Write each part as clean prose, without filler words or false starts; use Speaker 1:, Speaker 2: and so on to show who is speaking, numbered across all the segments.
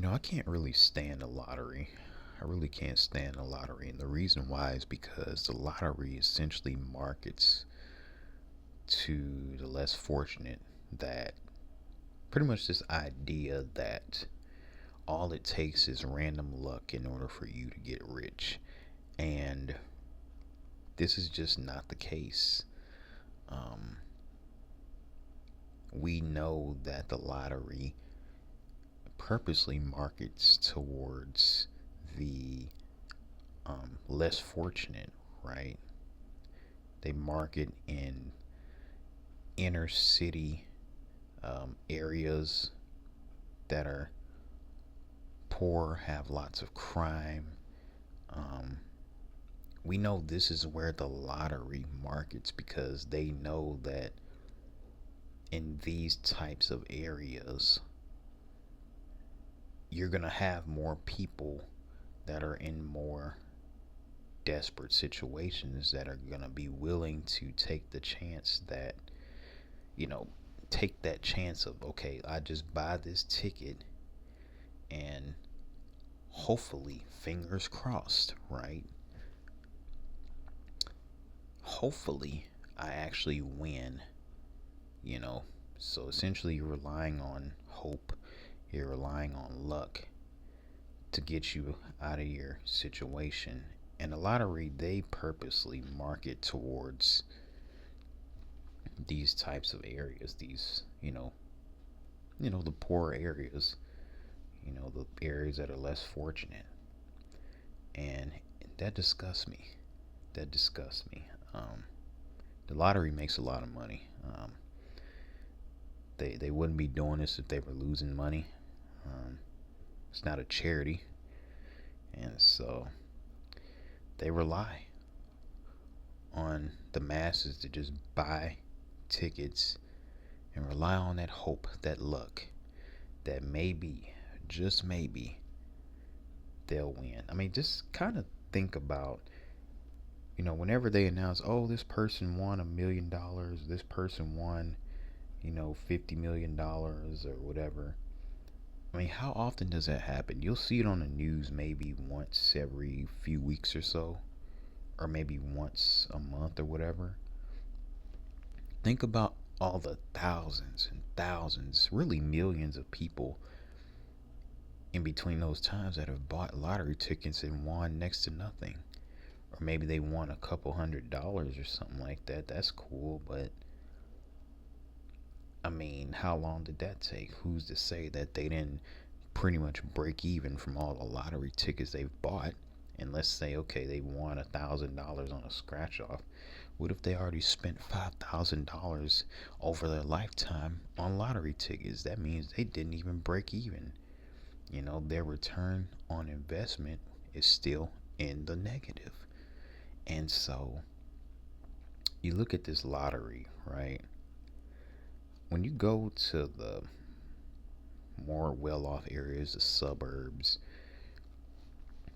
Speaker 1: I can't really stand the lottery. I really can't stand the lottery. And the reason why is because the lottery essentially markets to the less fortunate that pretty much this idea that all it takes is random luck in order for you to get rich. And this is just not the case. Um, we know that the lottery purposely markets towards the less fortunate, right? They market in inner city areas that are poor, have lots of crime. Um, we know this is where the lottery markets because they know that in these types of areas, you're going to have more people that are in more desperate situations that are going to be willing to take the chance that, you know, take that chance of, okay, I just buy this ticket and hopefully, fingers crossed, right? Hopefully, I actually win, you know. So essentially, you're relying on hope, you're relying on luck to get you out of your situation. And the lottery, they purposely market towards these types of areas, these, the poor areas, the areas that are less fortunate. And that disgusts me. That disgusts me. The lottery makes a lot of money. They wouldn't be doing this if they were losing money. Um, it's not a charity, and so they rely on the masses to just buy tickets and rely on that hope, that luck, that maybe, just maybe, they'll win. I mean, just kind of think about, whenever they announce, oh, this person won $1 million, this person won, $50 million or whatever. I mean, how often does that happen? You'll see it on the news maybe once every few weeks or so, or maybe once a month or whatever. Think about all the thousands and thousands, really millions of people in between those times that have bought lottery tickets and won next to nothing. Or maybe they won a couple $100 or something like that. That's cool, but I mean, how long did that take? Who's to say that they didn't pretty much break even from all the lottery tickets they've bought? And let's say, okay, they won $1,000 on a scratch off. What if they already spent $5,000 over their lifetime on lottery tickets? That means they didn't even break even. Their return on investment is still in the negative. And so you look at this lottery, right? When you go to the more well off areas, the suburbs,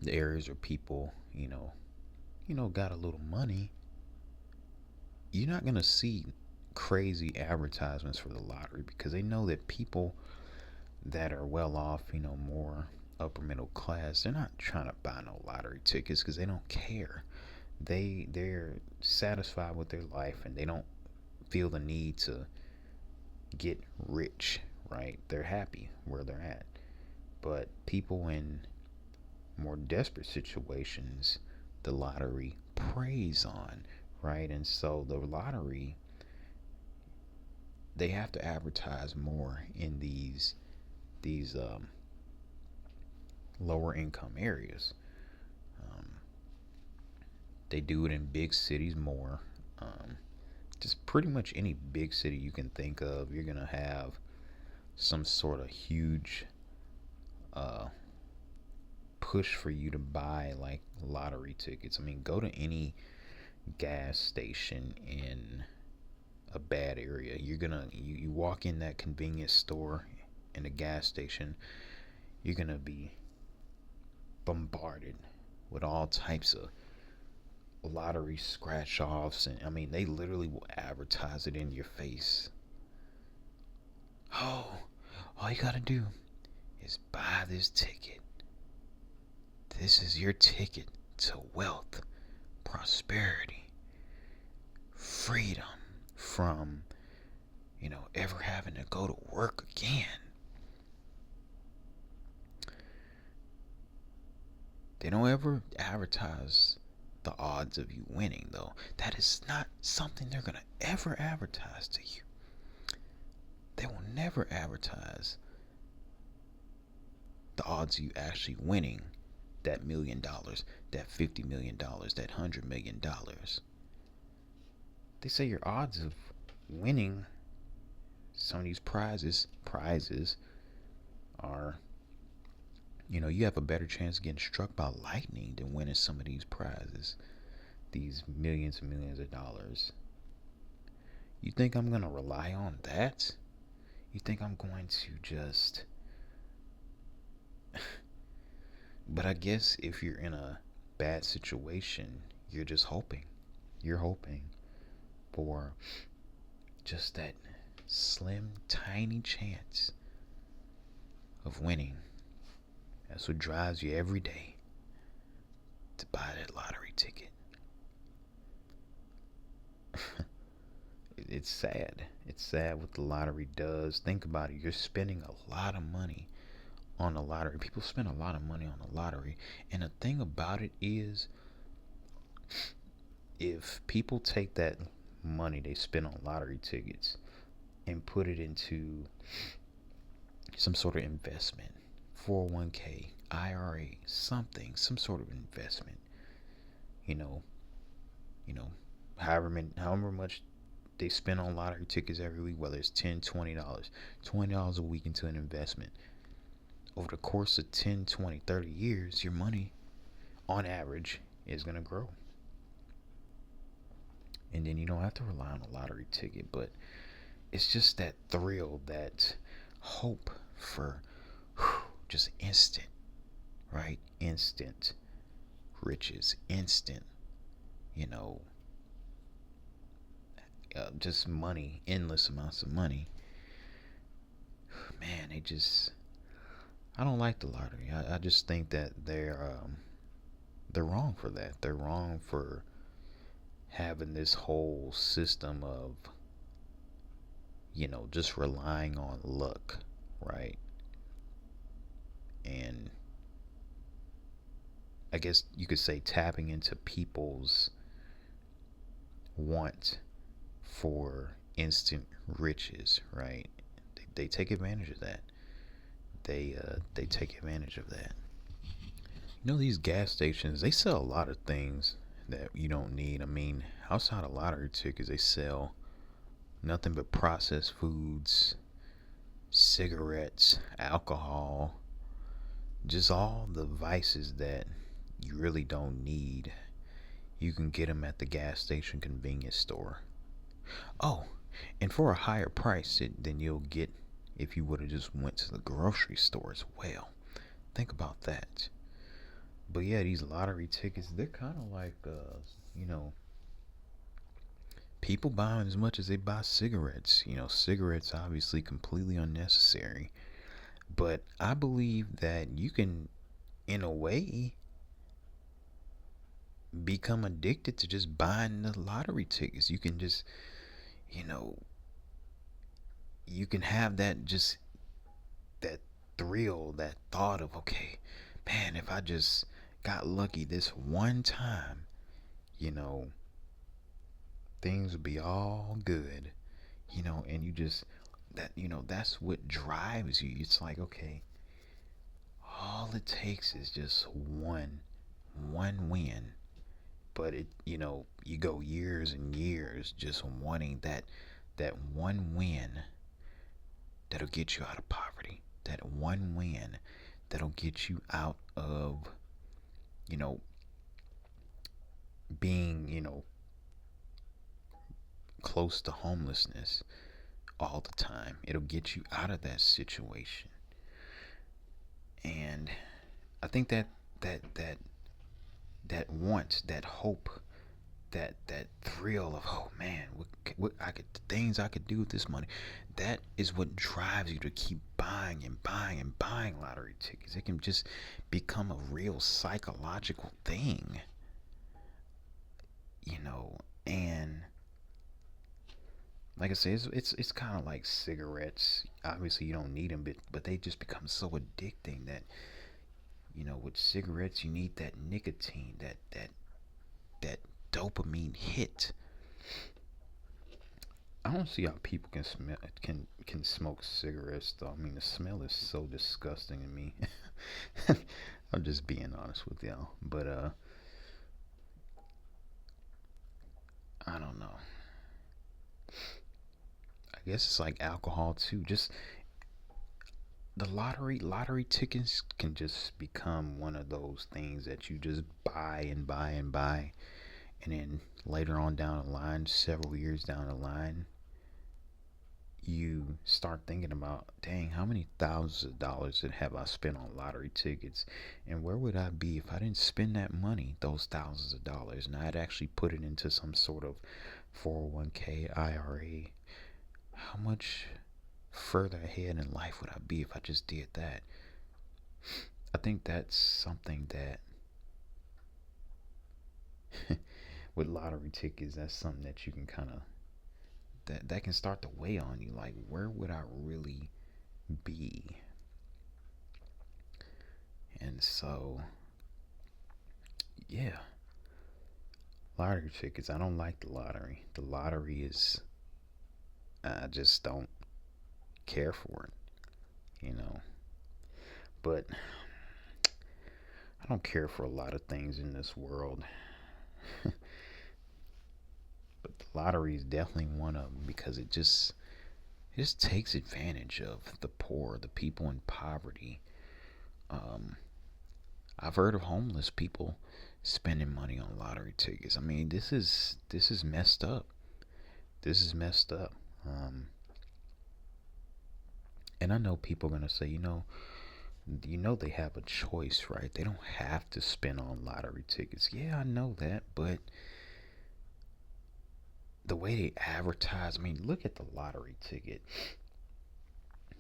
Speaker 1: the areas where people, got a little money, you're not going to see crazy advertisements for the lottery because they know that people that are well off, more upper middle class, they're not trying to buy no lottery tickets because they don't care. They're satisfied with their life and they don't feel the need to get rich, right? They're happy where they're at. But people in more desperate situations, the lottery preys on, right? And so the lottery, they have to advertise more in these lower income areas. Um, they do it in big cities more. Um, just pretty much any big city you can think of, you're gonna have some sort of huge uh, push for you to buy like lottery tickets. I mean, go to any gas station in a bad area. You walk in that convenience store in a gas station, you're gonna be bombarded with all types of lottery scratch offs, and I mean they literally will advertise it in your face. Oh, all you gotta do is buy this ticket. This is your ticket to wealth, prosperity, freedom from, ever having to go to work again. They don't ever advertise the odds of you winning, though. That is not something they're going to ever advertise to you. They will never advertise the odds of you actually winning that $1 million, that $50 million, that $100 million. They say your odds of winning some of these prizes are, you have a better chance of getting struck by lightning than winning some of these prizes, these millions and millions of dollars. You think I'm going to rely on that? You think I'm going to just... But I guess if you're in a bad situation, you're just hoping. You're hoping for just that slim, tiny chance of winning. That's what drives you every day to buy that lottery ticket. It's sad. It's sad what the lottery does. Think about it. You're spending a lot of money on the lottery. People spend a lot of money on the lottery. And the thing about it is, if people take that money they spend on lottery tickets and put it into some sort of investment, 401k, IRA, something, some sort of investment, however much they spend on lottery tickets every week, whether it's $10, $20 a week into an investment, over the course of 10, 20, 30 years, your money on average is going to grow. And then you don't have to rely on a lottery ticket, but it's just that thrill, that hope for just instant, right? Instant riches, instant, just money, endless amounts of money. Man, I don't like the lottery. I just think that they're wrong for that. They're wrong for having this whole system of, just relying on luck, right? And I guess you could say tapping into people's want for instant riches, right? They take advantage of that. They take advantage of that. These gas stations, they sell a lot of things that you don't need. I mean, outside of lottery tickets, they sell nothing but processed foods, cigarettes, alcohol, just all the vices that you really don't need. You can get them at the gas station convenience store. Oh, and for a higher price than you'll get if you would have just went to the grocery store as well. Think about that. But yeah, these lottery tickets, they're kind of like, people buy them as much as they buy cigarettes. Cigarettes obviously completely unnecessary. But I believe that you can, in a way, become addicted to just buying the lottery tickets. You can just, you can have that thrill, that thought of, okay, man, if I just got lucky this one time, things would be all good, and you just, that's what drives you. It's like, okay, all it takes is just one win. But you go years and years just wanting that one win that'll get you out of poverty, that one win that'll get you out of, being, close to homelessness all the time. It'll get you out of that situation. And I think that want, that hope, that thrill of, oh man, what I could, the things I could do with this money. That is what drives you to keep buying and buying and buying lottery tickets. It can just become a real psychological thing, you know. And like I say, it's kind of like cigarettes. Obviously, you don't need them, but they just become so addicting that, you know, with cigarettes, you need that nicotine, that dopamine hit. I don't see how people can smell can smoke cigarettes though. I mean, the smell is so disgusting to me. I'm just being honest with y'all, but I don't know. I guess it's like alcohol too. Just the lottery tickets can just become one of those things that you just buy and buy and buy, and then later on down the line, several years down the line, you start thinking about, dang, how many thousands of dollars have I spent on lottery tickets, and where would I be if I didn't spend that money, those thousands of dollars, and I'd actually put it into some sort of 401k, IRA? How much further ahead in life would I be if I just did that? I think that's something that with lottery tickets, that's something that you can kind of, that can start to weigh on you. Like, where would I really be? And so, yeah, lottery tickets. I don't like the lottery. The lottery is, I just don't care for it, you know. But I don't care for a lot of things in this world. But the lottery is definitely one of them, because it just takes advantage of the poor, the people in poverty. Um, I've heard of homeless people spending money on lottery tickets. I mean, this is messed up. This is messed up. Um, and I know people are gonna say, you know they have a choice, right? They don't have to spend on lottery tickets. Yeah, I know that, but the way they advertise, I mean, look at the lottery ticket.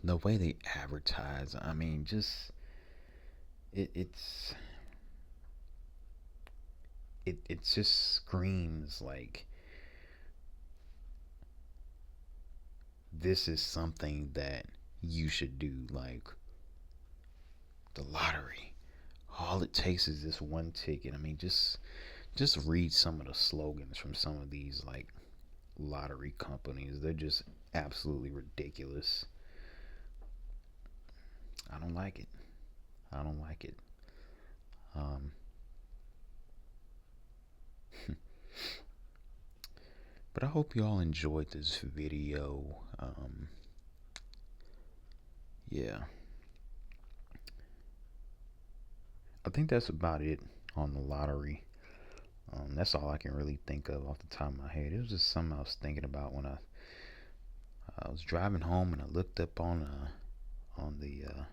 Speaker 1: The way they advertise, I mean, just it's it just screams like this is something that you should do. Like, the lottery, all it takes is this one ticket. I mean, just read some of the slogans from some of these like lottery companies. They're just absolutely ridiculous. I don't like it. I don't like it. Um, but I hope you all enjoyed this video. Yeah, I think that's about it on the lottery. That's all I can really think of off the top of my head. It was just something I was thinking about when I was driving home, and I looked up on the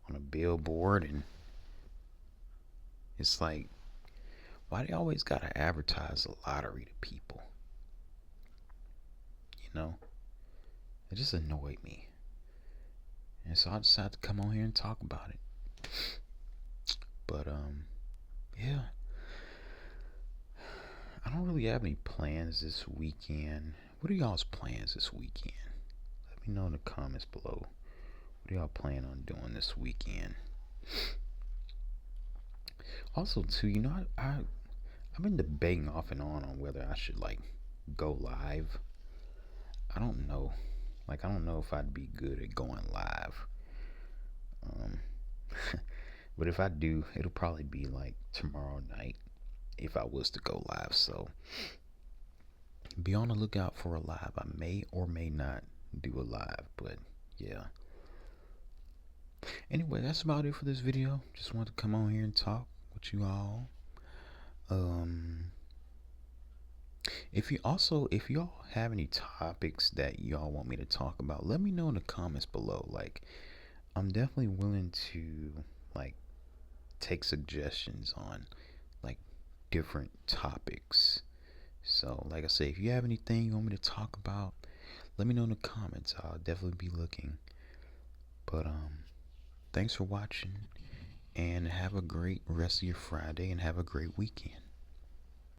Speaker 1: on a billboard, and it's like, why they always gotta advertise the lottery to people? You know, it just annoyed me, and so I decided to come on here and talk about it. But yeah, I don't really have any plans this weekend. What are y'all's plans this weekend? Let me know in the comments below. What do y'all plan on doing this weekend? Also, too, I've been debating off and on whether I should like go live. I don't know. Like, I don't know if I'd be good at going live. Um, but if I do, it'll probably be like tomorrow night if I was to go live. So be on the lookout for a live. I may or may not do a live, but yeah. Anyway, that's about it for this video. Just wanted to come on here and talk with you all. Um, if y'all have any topics that y'all want me to talk about, let me know in the comments below. Like, I'm definitely willing to like take suggestions on like different topics. So, like I say, if you have anything you want me to talk about, let me know in the comments. I'll definitely be looking. But thanks for watching, and have a great rest of your Friday, and have a great weekend.